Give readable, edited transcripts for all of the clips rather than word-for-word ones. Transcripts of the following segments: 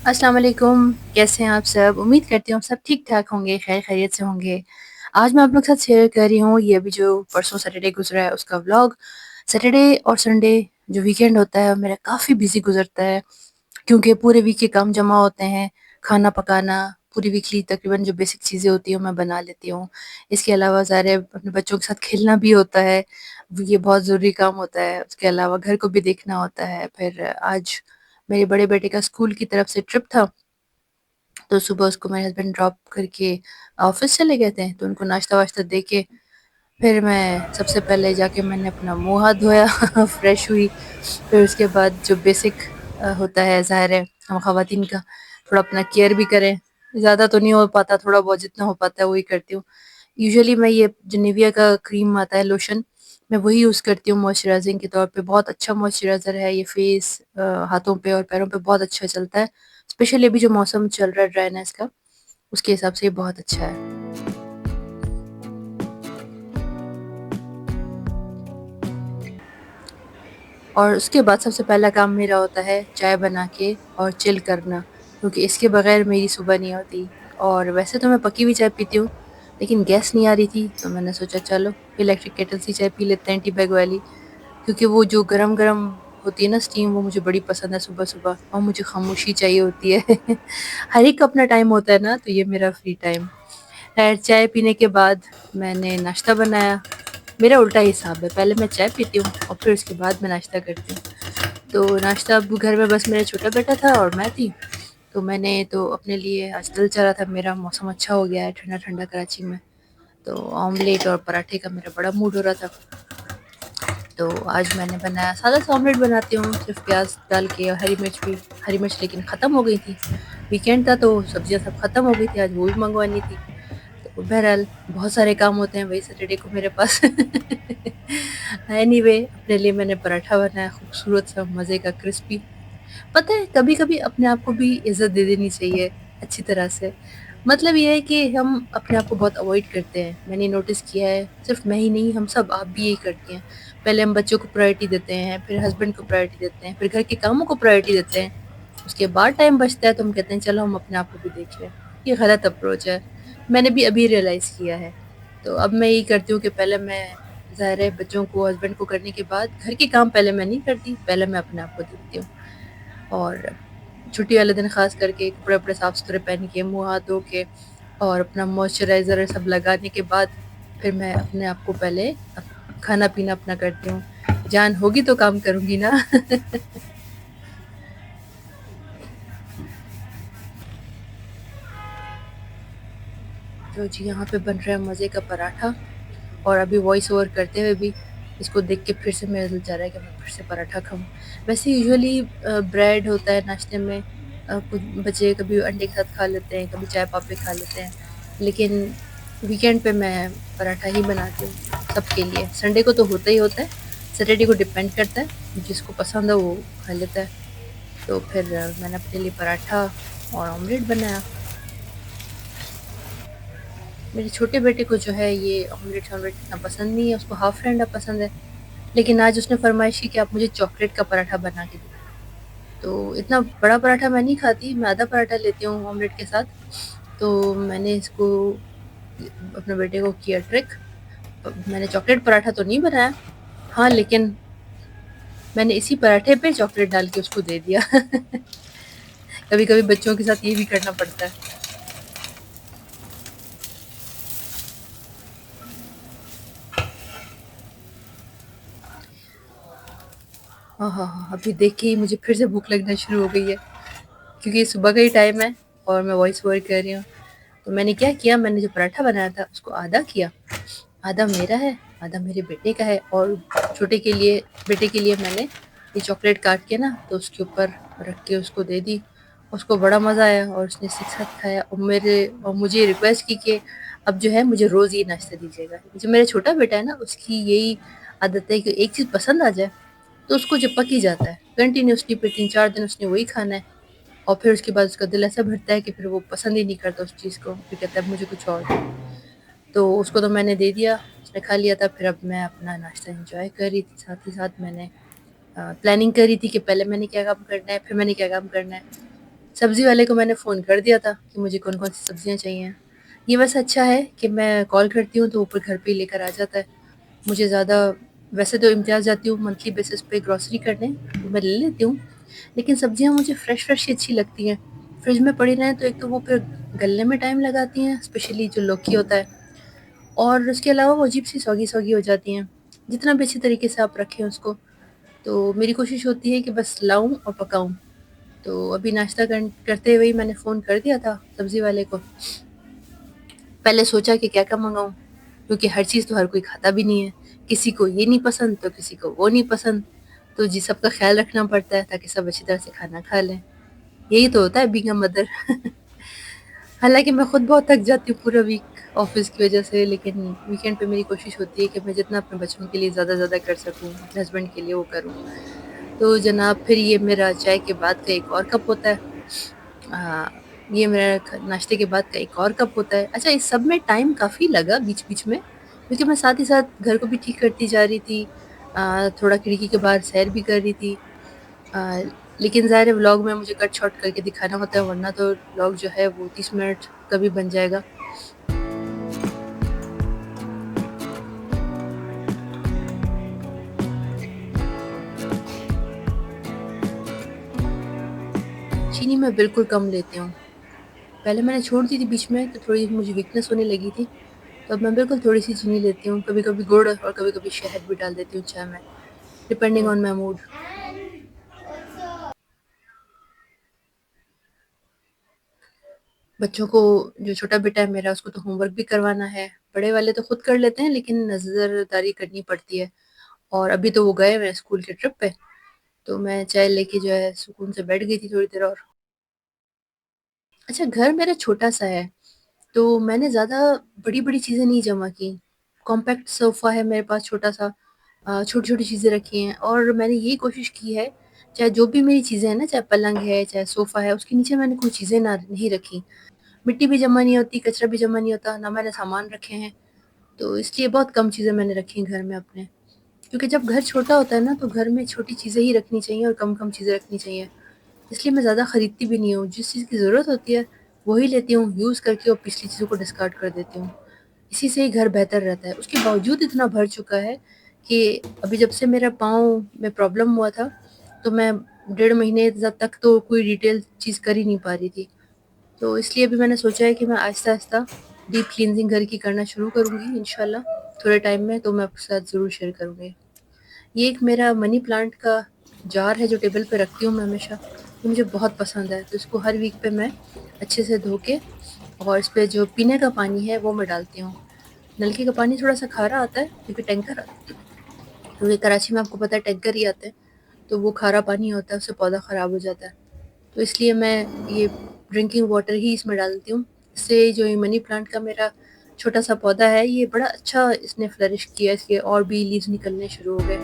अस्सलाम वालेकुम, कैसे हैं आप सब? उम्मीद करती हूँ आप सब ठीक-ठाक होंगे, खैर खैरियत से होंगे। आज मैं आप लोग के साथ शेयर कर रही हूँ ये अभी जो परसों सैटरडे गुज़रा है उसका व्लॉग। सैटरडे और संडे जो वीकेंड होता है मेरा काफ़ी बिज़ी गुज़रता है क्योंकि पूरे वीक के काम जमा होते हैं, खाना पकाना, पूरी वीकली तकरीबन जो बेसिक चीज़ें होती हैं वो मैं बना लेती हूँ। इसके अलावा ज़ाहिर है अपने बच्चों के साथ खेलना भी होता है, ये बहुत ज़रूरी काम होता है। उसके अलावा घर को भी देखना होता है। फिर आज मेरे बड़े बेटे का स्कूल की तरफ से ट्रिप था, तो सुबह उसको मेरे हस्बैंड ड्रॉप करके ऑफ़िस चले गए थे, तो उनको नाश्ता-वाश्ता दे के फिर मैं सबसे पहले जाके मैंने अपना मुँह हाथ धोया फ्रेश हुई। फिर उसके बाद जो बेसिक होता है ज़ाहिर है हम ख़वातीन का थोड़ा अपना केयर भी करें। ज़्यादा तो नहीं हो पाता, थोड़ा बहुत जितना हो पाता है वही करती हूँ। यूजुअली मैं ये जो निविया का क्रीम आता है लोशन, मैं वही यूज़ करती हूँ मॉइस्चराइज़िंग के तौर पे। बहुत अच्छा मॉइस्चराइज़र है ये फेस हाथों पे और पैरों पे बहुत अच्छा चलता है। स्पेशली अभी जो मौसम चल रहा है ड्राइनेस का, उसके हिसाब से ये बहुत अच्छा है। और उसके बाद सबसे पहला काम मेरा होता है चाय बना के और चिल करना, क्योंकि इसके बगैर मेरी सुबह नहीं होती। और वैसे तो मैं पकी हुई चाय पीती हूँ, लेकिन गैस नहीं आ रही थी तो मैंने सोचा चलो इलेक्ट्रिक केटल से चाय पी लेते हैं टी बैग वाली, क्योंकि वो जो गरम-गरम होती है ना स्टीम, वो मुझे बड़ी पसंद है सुबह-सुबह और मुझे खामोशी चाहिए होती है। हर एक का अपना टाइम होता है ना, तो ये मेरा फ्री टाइम। खैर चाय पीने के बाद मैंने नाश्ता बनाया। मेरा उल्टा हिसाब है, पहले मैं चाय पीती हूँ और फिर उसके बाद मैं नाश्ता करती हूँ। तो नाश्ता अब घर में बस मेरा छोटा बेटा था और मैं थी, तो मैंने तो अपने लिए आज दिल चाह रहा था मेरा, मौसम अच्छा हो गया है ठंडा-ठंडा कराची में, तो ऑमलेट और पराठे का मेरा बड़ा मूड हो रहा था। तो आज मैंने बनाया सादा-सा ऑमलेट बनाती हूँ, सिर्फ़ प्याज़ डाल के और हरी मिर्च लेकिन ख़त्म हो गई थी। वीकेंड था तो सब्जियाँ सब ख़त्म हो गई थी, आज वो भी मँगवानी थी। तो बहरहाल बहुत सारे काम होते हैं वही सैटरडे को मेरे पास। एनीवे अपने लिए मैंने पराठा बनाया खूबसूरत सा मज़े का क्रिस्पी। पता है कभी-कभी अपने आप को भी इज़्ज़त दे देनी चाहिए अच्छी तरह से। मतलब ये है कि हम अपने आप को बहुत अवॉइड करते हैं। मैंने नोटिस किया है, सिर्फ़ मैं ही नहीं हम सब, आप भी यही करती हैं। पहले हम बच्चों को प्रायोरिटी देते हैं, फिर हस्बैंड को प्रायोरिटी देते हैं, फिर घर के कामों को प्रायोरिटी देते हैं। उसके बाद टाइम बचता है तो हम कहते हैं चलो हम अपने आप को भी देख लें। ये गलत अप्रोच है। मैंने भी अभी रियलाइज़ किया है। तो अब मैं यही करती हूँ कि पहले मैं ज़ाहिर है बच्चों को, हस्बैंड को करने के बाद घर के काम पहले मैं नहीं करती, पहले मैं अपने आप को देखती हूँ। और छुट्टी वाले दिन ख़ास करके कपड़े-वपड़े साफ-सुथरे पहन के, मुँह हाथ धो के और अपना मॉइस्चराइज़र सब लगाने के बाद फिर मैं अपने आप को पहले खाना-पीना अपना करती हूँ। जान होगी तो काम करूँगी ना। तो जी यहाँ पे बन रहा है मज़े का पराठा और अभी वॉइस ओवर करते हुए भी इसको देख के फिर से मेरा दिल चाह रहा है कि मैं फिर से पराठा खाऊँ। वैसे यूजुअली ब्रेड होता है नाश्ते में, कुछ बच्चे कभी अंडे के साथ खा लेते हैं, कभी चाय पापड़ी खा लेते हैं। लेकिन वीकेंड पे मैं पराठा ही बनाती हूँ सबके लिए। संडे को तो होता ही होता है, सैटरडे को डिपेंड करता है, जिसको पसंद है वो खा लेता है। तो फिर मैंने अपने लिए पराठा और ऑमलेट बनाया। मेरे छोटे बेटे को जो है ये ऑमलेट-शॉमलेट इतना पसंद नहीं है, उसको हाफ़ अंडा पसंद है। लेकिन आज उसने फ़रमाइश की कि आप मुझे चॉकलेट का पराठा बना के दो। तो इतना बड़ा पराठा मैं नहीं खाती, मैं आधा पराठा लेती हूँ ऑमलेट के साथ। तो मैंने इसको अपने बेटे को किया ट्रिक, मैंने चॉकलेट पराठा तो नहीं बनाया, हाँ, लेकिन मैंने इसी पराठे पे चॉकलेट डाल के उसको दे दिया। कभी-कभी बच्चों के साथ ये भी करना पड़ता है। हाँ, हाँ, हाँ, अभी देख के ही मुझे फिर से भूख लगना शुरू हो गई है, क्योंकि सुबह का ही टाइम है और मैं वॉइस ओवर कर रही हूँ। तो मैंने क्या किया, मैंने जो पराठा बनाया था उसको आधा किया, आधा मेरा है, आधा मेरे बेटे का है और छोटे के लिए, बेटे के लिए मैंने ये चॉकलेट काट के ना तो उसके ऊपर रख के उसको दे दी। उसको बड़ा मज़ा आया और उसने साथ खाया और मुझे रिक्वेस्ट की कि अब जो है मुझे रोज़ ये नाश्ता दीजिएगा। जो मेरा छोटा बेटा है ना उसकी यही आदत है कि एक चीज़ पसंद आ जाए तो उसको चिपक ही जाता है। कंटिन्यूअसली फिर 3-4 दिन उसने वही खाना है और फिर उसके बाद उसका दिल ऐसा भरता है कि फिर वो पसंद ही नहीं करता उस चीज़ को, फिर कहता है मुझे कुछ और दो। तो उसको तो मैंने दे दिया, उसने खा लिया था, फिर अब मैं अपना नाश्ता एन्जॉय कर रही थी, साथ ही साथ मैंने प्लानिंग करी थी कि पहले मैंने क्या काम करना है, फिर मैंने क्या काम करना है। सब्ज़ी वाले को मैंने फ़ोन कर दिया था कि मुझे कौन-कौन सी सब्ज़ियाँ चाहिए। ये वैसे अच्छा है कि मैं कॉल करती हूँ तो ऊपर घर पे ही लेकर आ जाता है। मुझे ज़्यादा वैसे तो इम्तियाज़ जाती हूँ मंथली बेसिस पे ग्रोसरी करने, तो मैं ले लेती हूँ। लेकिन सब्ज़ियाँ मुझे फ्रेश-फ्रेश ही अच्छी लगती हैं। फ्रिज में पड़ी रहें तो एक तो वो फिर गलने में टाइम लगाती हैं, स्पेशली जो लौकी होता है, और उसके अलावा वो अजीब-सी सौगी-सौगी हो जाती हैं। जितना भी अच्छे तरीके से आप रखें उसको, तो मेरी कोशिश होती है कि बस लाऊँ और पकाऊँ। तो अभी नाश्ता करते हुए ही मैंने फ़ोन कर दिया था सब्ज़ी वाले को। पहले सोचा कि क्या-क्या मँगाऊँ, क्योंकि हर चीज़ तो हर कोई खाता भी नहीं है। किसी को ये नहीं पसंद तो किसी को वो नहीं पसंद। तो जी सबका ख़्याल रखना पड़ता है ताकि सब अच्छी तरह से खाना खा लें। यही तो होता है बीइंग अ मदर। हालाँकि मैं खुद बहुत थक जाती हूँ पूरा वीक ऑफ़िस की वज़ह से, लेकिन वीकेंड पे मेरी कोशिश होती है कि मैं जितना अपने बच्चों के लिए ज़्यादा से ज़्यादा कर सकूँ, अपने हस्बैंड के लिए वो करूँ। तो जनाब फिर ये मेरा चाय के बाद का एक और कप होता है। अ, ये मेरा नाश्ते के बाद का एक और कप होता है। अच्छा, इस सब में टाइम काफ़ी लगा बीच-बीच में, क्योंकि मैं साथ ही साथ घर को भी ठीक करती जा रही थी। थोड़ा खिड़की के बाहर सैर भी कर रही थी। अ, लेकिन ज़ाहिर है व्लॉग में मुझे कट शॉर्ट करके दिखाना होता है, वरना तो व्लॉग जो है वो 30 मिनट का भी बन जाएगा। चीनी मैं बिल्कुल कम लेती हूँ। पहले मैंने छोड़ दी थी बीच में, तो थोड़ी मुझे वीकनेस होने लगी थी। तो अब मैं बिल्कुल थोड़ी-सी चीनी लेती हूँ। कभी-कभी गुड़ और कभी-कभी शहद भी डाल देती हूँ चाय में, डिपेंडिंग ऑन माय मूड। बच्चों को, जो छोटा बेटा है मेरा, उसको तो होमवर्क भी करवाना है। बड़े वाले तो खुद कर लेते हैं, लेकिन नज़रदारी करनी पड़ती है। और अभी तो वो गए हुए हैं स्कूल के ट्रिप पे, तो मैं चाय लेके जो है सुकून से बैठ गई थी थोड़ी देर और। अच्छा, घर मेरा छोटा-सा है, तो मैंने ज़्यादा बड़ी-बड़ी चीज़ें नहीं जमा की। कॉम्पैक्ट सोफ़ा है मेरे पास छोटा-सा, छोटी-छोटी चीज़ें रखी हैं, और मैंने यही कोशिश की है, चाहे जो भी मेरी चीज़ें हैं ना, चाहे पलंग है, चाहे सोफ़ा है, उसके नीचे मैंने कोई चीज़ें ना नहीं रखी। मिट्टी भी जमा नहीं होती, कचरा भी जमा नहीं होता, ना मैंने सामान रखे हैं, तो इसलिए बहुत कम चीज़ें मैंने रखी हैं घर में अपने। क्योंकि जब घर छोटा होता है ना, तो घर में छोटी चीज़ें ही रखनी चाहिए और कम-कम चीज़ें रखनी चाहिए। इसलिए मैं ज़्यादा खरीदती भी नहीं हूँ, जिस चीज़ की ज़रूरत होती है, वही लेती हूँ यूज़ करके, और पिछली चीज़ों को डिस्कार्ड कर देती हूँ। इसी से ही घर बेहतर रहता है। उसके बावजूद इतना भर चुका है कि अभी जब से मेरा पाँव में प्रॉब्लम हुआ था, तो मैं 1.5 महीने तक तो कोई डिटेल चीज़ कर ही नहीं पा रही थी। तो इसलिए अभी मैंने सोचा है कि मैं आहिस्ता-आहिस्ता डीप क्लींजिंग घर की करना शुरू करूँगी इंशाल्लाह, थोड़े टाइम में, तो मैं आपके साथ ज़रूर शेयर करूँगी। ये एक मेरा मनी प्लांट का जार है जो टेबल पे रखती हूँ मैं हमेशा, ये मुझे बहुत पसंद है, तो इसको हर वीक पे मैं अच्छे से धो के, और इस पे जो पीने का पानी है वो मैं डालती हूँ। नलके का पानी थोड़ा-सा खारा आता है, क्योंकि टैंकर, क्योंकि कराची में आपको पता है टैंकर ही आते हैं, तो वो खारा पानी होता है, उससे पौधा ख़राब हो जाता है। तो इसलिए मैं ये ड्रिंकिंग वाटर ही इसमें डालती हूँ। इससे जो ये मनी प्लांट का मेरा छोटा-सा पौधा है, ये बड़ा अच्छा इसने फ्लरिश किया, इसके और भी लीव्स निकलने शुरू हो गए।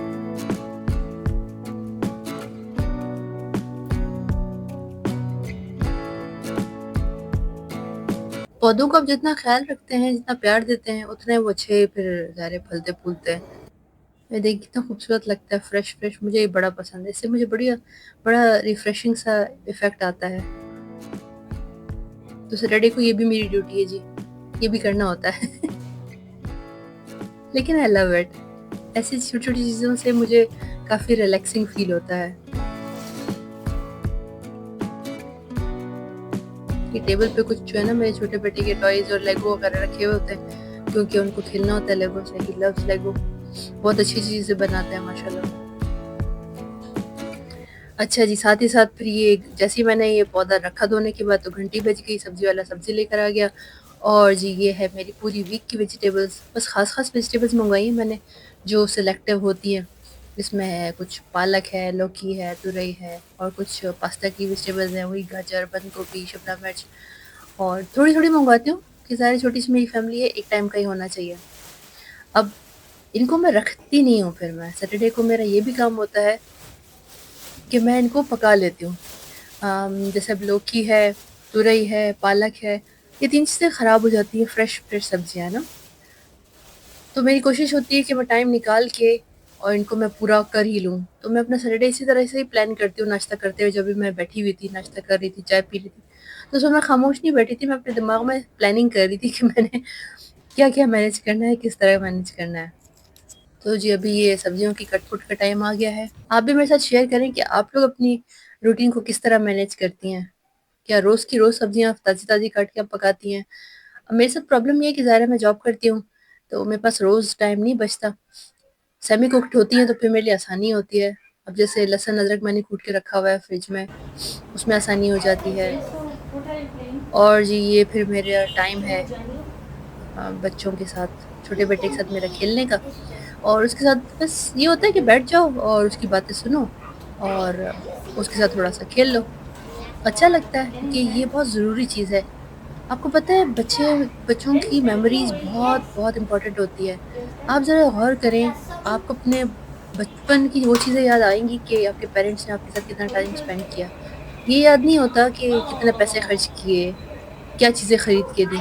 पौधों का आप जितना ख़्याल रखते हैं, जितना प्यार देते हैं, उतने वो अच्छे फिर ज़ाहिर है फलते-फूलते हैं। ये देखिए कितना खूबसूरत लगता है, फ्रेश-फ्रेश, मुझे ये बड़ा पसंद है। इससे मुझे बड़ा रिफ्रेशिंग सा इफ़ेक्ट आता है। तो सैटरडे को ये भी मेरी ड्यूटी है जी, ये भी करना होता है। लेकिन आई लव इट। ऐसी छोटी-छोटी चीज़ों से मुझे काफ़ी रिलैक्सिंग फ़ील होता है। कि टेबल पे कुछ जो है ना, मेरे छोटे बेटे के टॉयज़ और लेगो वगैरह रखे हुए होते हैं, क्योंकि उनको खेलना होता है लेगो से, ही लव्स लेगो। बहुत अच्छी-अच्छी चीज़ें बनाते हैं माशाल्लाह। अच्छा जी, साथ ही साथ फिर ये जैसे ही मैंने ये पौधा रखा धोने के बाद, तो घंटी बज गई, सब्ज़ी वाला सब्ज़ी लेकर आ गया, और जी ये है मेरी पूरी वीक की वेजिटेबल्स। बस ख़ास-ख़ास वेजिटेबल्स मँगवाई हैं मैंने, जो सिलेक्टिव होती हैं। इसमें है कुछ पालक है, लौकी है, तुरई है, और कुछ पास्ता की वेजिटेबल्स हैं, वही गाजर, बंद गोभी, शिमला मिर्च, और थोड़ी-थोड़ी मँगवाती हूँ कि ज़ाहिर है छोटी-सी मेरी फैमिली है, एक टाइम का ही होना चाहिए। अब इनको मैं रखती नहीं हूँ, फिर मैं सैटरडे को मेरा ये भी काम होता है कि मैं इनको पका लेती हूँ। जैसे अब लौकी है, तुरई है, पालक है, ये 3 चीज़ें ख़राब हो जाती हैं, फ्रेश फ्रेश सब्ज़ियाँ ना। तो मेरी कोशिश होती है कि मैं टाइम निकाल के और इनको मैं पूरा कर ही लूँ। तो मैं अपना सैटरडे इसी तरह से ही प्लान करती हूँ नाश्ता करते हुए, जब भी मैं बैठी हुई थी, नाश्ता कर रही थी, चाय पी रही थी। तो उसमें मैं खामोश नहीं बैठी थी, मैं अपने दिमाग में प्लानिंग कर रही थी कि मैंने क्या-क्या मैनेज करना है, किस तरह मैनेज करना है। तो जी, अभी ये सब्जियों की कट-पुट का टाइम आ गया है। आप भी मेरे साथ शेयर करें कि आप लोग अपनी रूटीन को किस तरह मैनेज करती हैं? क्या रोज़ की रोज़ सब्जियाँ ताज़ी-ताज़ी काट के आप पकाती हैं? मेरे साथ प्रॉब्लम ये है कि ज़ाहिर है मैं जॉब करती हूँ, तो मेरे पास रोज़ टाइम नहीं बचता। सेमी कुक्ड होती हैं तो फिर मेरे लिए आसानी होती है। अब जैसे लहसुन, अदरक मैंने कूट के रखा हुआ है फ्रिज में, उसमें आसानी हो जाती है। और जी, ये फिर मेरा टाइम है बच्चों के साथ, छोटे बेटे के साथ मेरा खेलने का, और उसके साथ बस ये होता है कि बैठ जाओ और उसकी बातें सुनो और उसके साथ थोड़ा-सा खेल लो। अच्छा लगता है क्योंकि ये बहुत ज़रूरी चीज़ है। आपको पता है बच्चों की मेमोरीज़ बहुत इम्पोर्टेंट होती है। आप ज़रा गौर करें, आपको अपने बचपन की वो चीज़ें याद आएँगी कि आपके पेरेंट्स ने आपके साथ कितना टाइम स्पेंड किया। ये याद नहीं होता कि कितने पैसे खर्च किए, क्या चीज़ें खरीद के दी।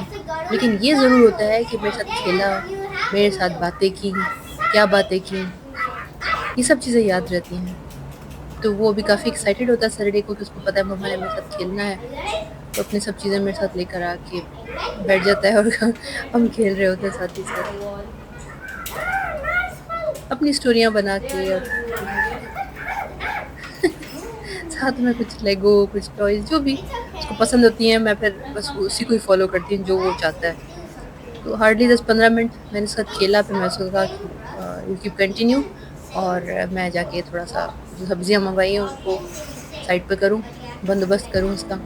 लेकिन ये ज़रूर होता है कि मेरे साथ खेला, मेरे साथ बातें की, क्या बातें की, ये सब चीज़ें याद रहती हैं। तो वो अभी काफ़ी एक्साइटेड होता है सैटरडे को कि उसको पता है मम्मा ने मेरे साथ खेलना है। तो अपनी सब चीज़ें मेरे साथ लेकर आके बैठ जाता है और हम खेल रहे होते हैं साथ ही साथ। अपनी स्टोरियाँ बना के और साथ में कुछ लेगो, कुछ टॉयज़ जो भी उसको पसंद होती हैं, मैं फिर बस उसी को ही फ़ॉलो करती हूँ जो वो चाहता है। तो हार्डली 10-15 मिनट मैंने उसके साथ खेला, फिर मैं उसको कहा कि यू कीप कंटिन्यू, और मैं जाके थोड़ा-सा जो सब्जियाँ मँगवाई हैं उनको साइड पे करूँ, बंदोबस्त करूँ उसका।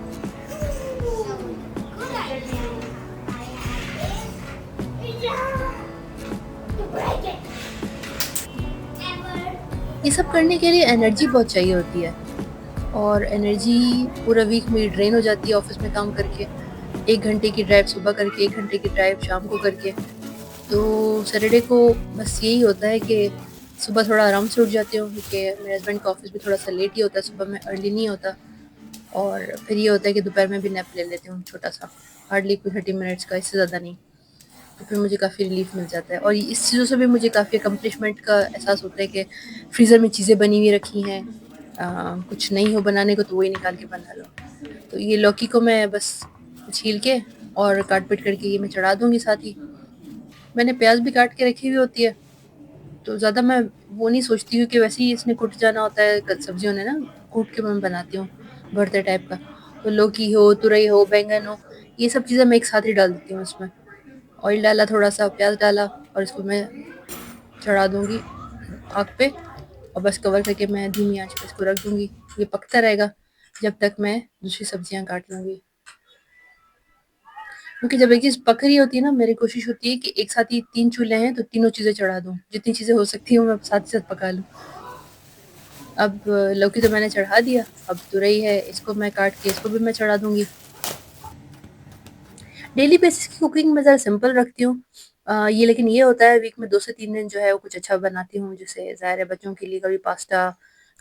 ये सब करने के लिए एनर्जी बहुत चाहिए होती है, और एनर्जी पूरा वीक मेरी ड्रेन हो जाती है ऑफ़िस में काम करके। 1 घंटे की ड्राइव सुबह करके, 1 घंटे की ड्राइव शाम को करके। तो सैटरडे को बस यही होता है कि सुबह थोड़ा आराम से उठ जाती हूँ क्योंकि मेरे हस्बैंड का ऑफ़िस भी थोड़ा-सा लेट ही होता है, सुबह में अर्ली नहीं होता। और फिर ये होता है कि दोपहर में भी नैप ले लेती हूँ छोटा-सा, हार्डली कोई 30 मिनट्स का, इससे ज़्यादा नहीं। तो फिर मुझे काफ़ी रिलीफ़ मिल जाता है, और इस चीज़ों से भी मुझे काफ़ी अकम्प्लिशमेंट का एहसास होता है कि फ्रीज़र में चीज़ें बनी हुई रखी हैं, कुछ नहीं हो बनाने को तो वही निकाल के बना लो। तो ये लौकी को मैं बस छील के और काट-पीट करके ये मैं चढ़ा दूँगी साथ ही। मैंने प्याज़ भी काट के रखी हुई होती है, तो ज़्यादा मैं वो नहीं सोचती हूँ कि वैसे ही इसने कुट जाना होता है, सब्जियों ने ना कूट के मैं बनाती हूँ भरते टाइप का। तो लौकी हो, तुरई हो, बैंगन हो, ये सब चीज़ें मैं एक साथ ही डाल देती हूँ उसमें। ऑयल डाला, थोड़ा-सा प्याज़ डाला और इसको मैं चढ़ा दूँगी आग पे, और बस कवर करके मैं धीमी आँच पे इसको रख दूँगी। ये पकता रहेगा जब तक मैं दूसरी सब्जियाँ काट लूँगी। क्योंकि जब एक चीज़ पक रही होती है ना, मेरी कोशिश होती है कि एक साथ ही 3 चूल्हे हैं तो तीनों चीज़ें चढ़ा दूँ। जितनी चीज़ें हो सकती हैं वो मैं साथ ही साथ पका लूँ। अब लौकी तो मैंने चढ़ा दिया, अब तुरई है, इसको मैं काट के इसको भी मैं चढ़ा दूँगी। डेली बेसिस की कुकिंग मैं ज़रा सिंपल रखती हूँ। ये लेकिन ये होता है वीक में 2 से 3 दिन जो है वो कुछ अच्छा बनाती हूँ। जैसे ज़ाहिर है बच्चों के लिए कभी पास्ता,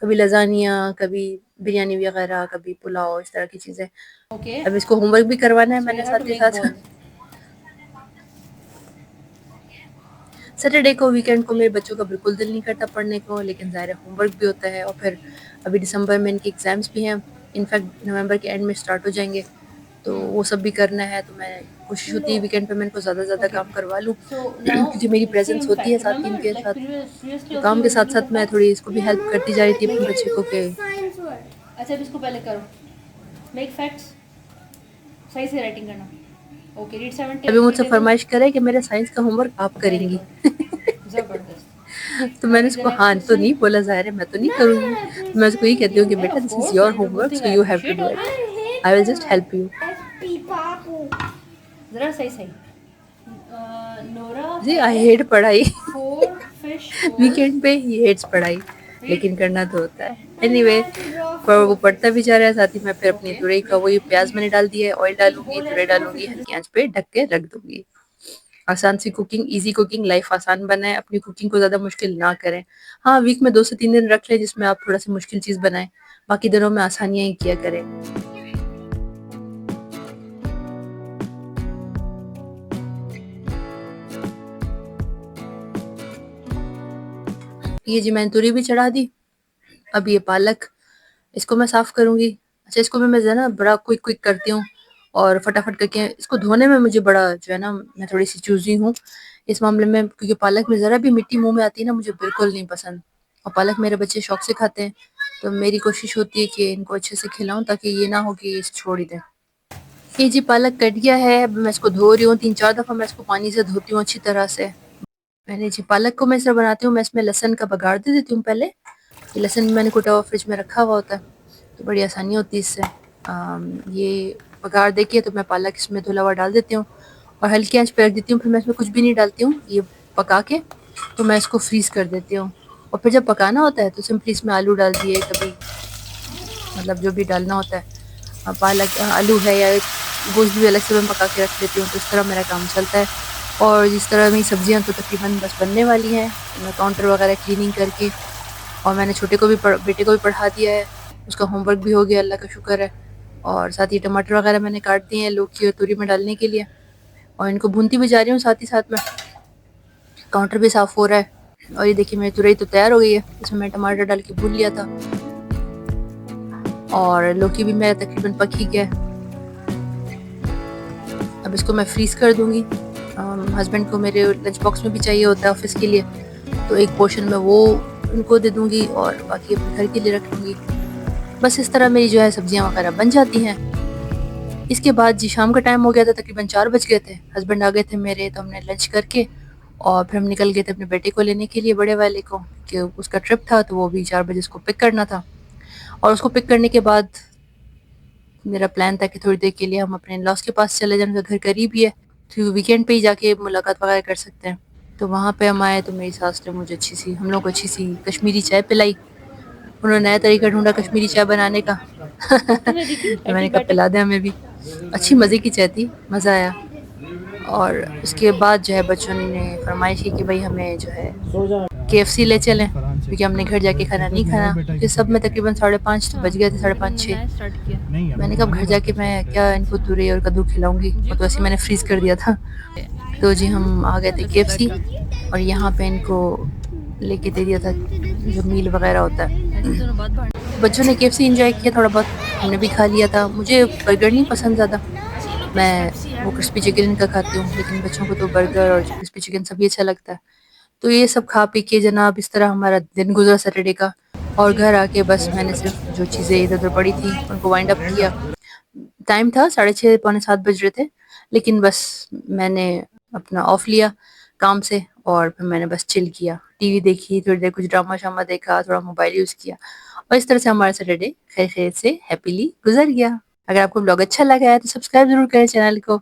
कभी लज़ानिया, कभी बिरयानी वगैरह, कभी पुलाव, इस तरह की चीज़ें। Okay, अब इसको होमवर्क भी करवाना है so मैंने you have to साथ ही make साथ। balls. सैटरडे को, वीकेंड को मेरे बच्चों का बिल्कुल दिल नहीं करता पढ़ने को, लेकिन ज़ाहिर है होमवर्क भी होता है, और फिर अभी दिसंबर में इनके एग्ज़ाम्स भी हैं। इनफैक्ट नवंबर के एंड में स्टार्ट हो जाएँगे, तो वो सब भी करना है। तो मैं कोशिश होती है No. वीकेंड पे मैं इनको ज़्यादा से ज़्यादा Okay. काम करवा लूँ So now क्योंकि मेरी प्रेज़ेंस same होती है fact. साथ ही Remember, इनके like साथ। previously तो also काम you के were making साथ-साथ some मैं facts. थोड़ी इसको भी हेल्प करती जा रही थी अपने Make बच्चे को कि अच्छा अब इसको पहले करो. Make facts. सही से राइटिंग करना. Okay, read 7 अभी three मुझसे tables. फ़रमाइश करे कि मेरे साइंस का होमवर्क आप Very करेंगी। good. जबरदस्त. तो Now मैंने read the उसको next हाँ तो question. नहीं बोला, ज़ाहिर है मैं तो नहीं करूँगी। तो मैं उसको यही कहती You हूँ कि can बेटा of this is course. Your That is a good homework thing. So I you have to appreciate do also. It. I will just help you. जरा सही सही. Nora जी, आई has हेट पढ़ाई। 4 fish bowls. Weekend पे ही hates पढ़ाई, Read. लेकिन करना तो होता है। एनीवे, पर वो पढ़ता भी जा रहा है, साथ ही मैं फिर अपनी Okay. तुरई का Read. वही प्याज़ मैंने डाल दिया है, ऑयल Each डालूँगी, bowl has तुरई 4 डालूँगी, fishes. हल्की आँच पे ढक के रख दूँगी। आसान सी कुकिंग, ईज़ी कुकिंग, लाइफ़ आसान बनाएँ, अपनी कुकिंग को ज़्यादा मुश्किल ना करें। हाँ, वीक में 2 से 3 दिन रख लें जिसमें आप थोड़ा-सी मुश्किल चीज़ बनाएँ, बाकी दिनों में आसानियाँ ही किया करें। ये जी मैंने तूरी भी चढ़ा दी। अब ये पालक, इसको मैं साफ़ करूँगी। अच्छा, इसको भी मैं जो है ना बड़ा क्विक क्विक करती हूँ और फटाफट करके इसको धोने में मुझे बड़ा जो है ना, मैं थोड़ी-सी चूज़ी हूँ इस मामले में, क्योंकि पालक में ज़रा भी मिट्टी मुँह में आती है ना, मुझे बिल्कुल नहीं पसंद। और पालक मेरे बच्चे शौक से खाते हैं, तो मेरी कोशिश होती है कि इनको अच्छे से खिलाऊँ ताकि ये ना हो कि इसे छोड़ ही दें। ये जी पालक कट गया है, अब मैं इसको धो रही हूँ, 3-4 दफ़ा मैं इसको पानी से धोती हूँ अच्छी तरह से। मैंने जी पालक को मैं इस तरह बनाती हूँ, मैं इसमें लहसुन का बघाड़ दे देती हूँ पहले। ये लहसुन भी मैंने कूटा हुआ फ्रिज में रखा हुआ होता है, तो बड़ी आसानी होती है इससे। ये बघाड़ देके तो मैं पालक इसमें धुला हुआ डाल देती हूँ और हल्की आँच पे रख देती हूँ, फिर मैं इसमें कुछ भी नहीं डालती हूँ। ये पका के तो मैं इसको फ्रीज़ कर देती हूँ और फिर जब पकाना होता है तो सिंपली इसमें आलू डाल दिए, कभी मतलब जो भी डालना होता है। पालक आलू है या गोश्त भी अलग से मैं पका के रख लेती हूँ, तो इस तरह मेरा काम चलता है। और जिस तरह मेरी सब्जियाँ तो तकरीबन बस बनने वाली हैं। मैं काउंटर वगैरह क्लीनिंग करके, और मैंने छोटे को भी बेटे को भी पढ़ा दिया है, उसका होमवर्क भी हो गया, अल्लाह का शुक्र है। और साथ ही टमाटर वगैरह मैंने काट दिए हैं लौकी और तूरी में डालने के लिए, और इनको भूनती भी जा रही हूँ साथ ही साथ में। काउंटर भी साफ़ हो रहा है और ये देखिए मेरी तुरई तो तैयार हो गई है, इसमें मैं टमाटर डाल के भून लिया था और लौकी भी मेरा तकरीबन पक ही गया है। अब इसको मैं फ्रीज़ कर दूँगी। हस्बैंड को मेरे लंच बॉक्स में भी चाहिए होता है ऑफ़िस के लिए, तो एक पोर्शन में वो उनको दे दूँगी और बाकी अपने घर के लिए रख लूँगी। बस इस तरह मेरी जो है सब्जियाँ वगैरह बन जाती हैं। इसके बाद जी शाम का टाइम हो गया था, तकरीबन 4 बज गए थे। हस्बैंड आ गए थे मेरे, तो हमने लंच करके और फिर हम निकल गए थे अपने बेटे को लेने के लिए, बड़े वाले को, कि उसका ट्रिप था, तो वो भी 4 बजे उसको पिक करना था। और उसको पिक करने के बाद मेरा प्लान था कि थोड़ी देर के लिए हम अपने इन-लॉज़ के पास चले जाएँ, उनका घर करीब ही है, तो वीकेंड पे ही जाके मुलाकात वगैरह कर सकते हैं। तो वहाँ पे हम आए तो मेरी सास ने मुझे अच्छी-सी, हम लोग को अच्छी-सी कश्मीरी चाय पिलाई। उन्होंने नया तरीका ढूँढा कश्मीरी चाय बनाने का। तुम्हें दिखी तो मैंने कहा एंटीबायोटिक? पिला दें हमें भी। अच्छी मज़े की चाय थी, मज़ा आया। और उसके बाद जो है बच्चों ने फ़रमाइश की कि भई हमें जो है केएफसी ले चलें, क्योंकि हमने घर जाके खाना नहीं खाना, क्योंकि सब में तकरीबन 5:30 तो बज गए थे, फिर 5:30 तुमने 6। नया स्टार्ट किया। मैंने कहा अब घर जाके मैं क्या इनको तुरई और कद्दू खिलाऊँगी, वो तो ऐसे मैंने फ्रीज़ कर दिया था। तो जी हम आ गए थे केएफसी और यहाँ पे इनको लेके दे दिया था जो मील वगैरह होता है। बच्चों ने केएफसी एंजॉय किया थोड़ा बहुत, हमने भी खा लिया था। मुझे बर्गर नहीं पसंद ज़्यादा, मैं वो क्रिस्पी चिकन का खाती हूँ, लेकिन बच्चों को तो बर्गर और क्रिस्पी चिकन सभी अच्छा लगता है। तो ये सब खा पी के जनाब इस तरह हमारा दिन गुजरा सैटरडे का। और घर आके बस मैंने सिर्फ जो चीज़ें इधर-उधर पड़ी थी उनको वाइंड अप किया। टाइम था 6:30 पौने 7 बज रहे थे, लेकिन बस मैंने अपना ऑफ लिया काम से और फिर मैंने बस चिल किया। टीवी देखी, थोड़ी देर कुछ ड्रामा-शामा देखा, थोड़ा मोबाइल यूज़ किया और इस तरह से हमारा सैटरडे खैर-खैरियत से हैपीली गुज़र गया। अगर आपको व्लॉग अच्छा लगा है तो सब्सक्राइब ज़रूर करें चैनल को।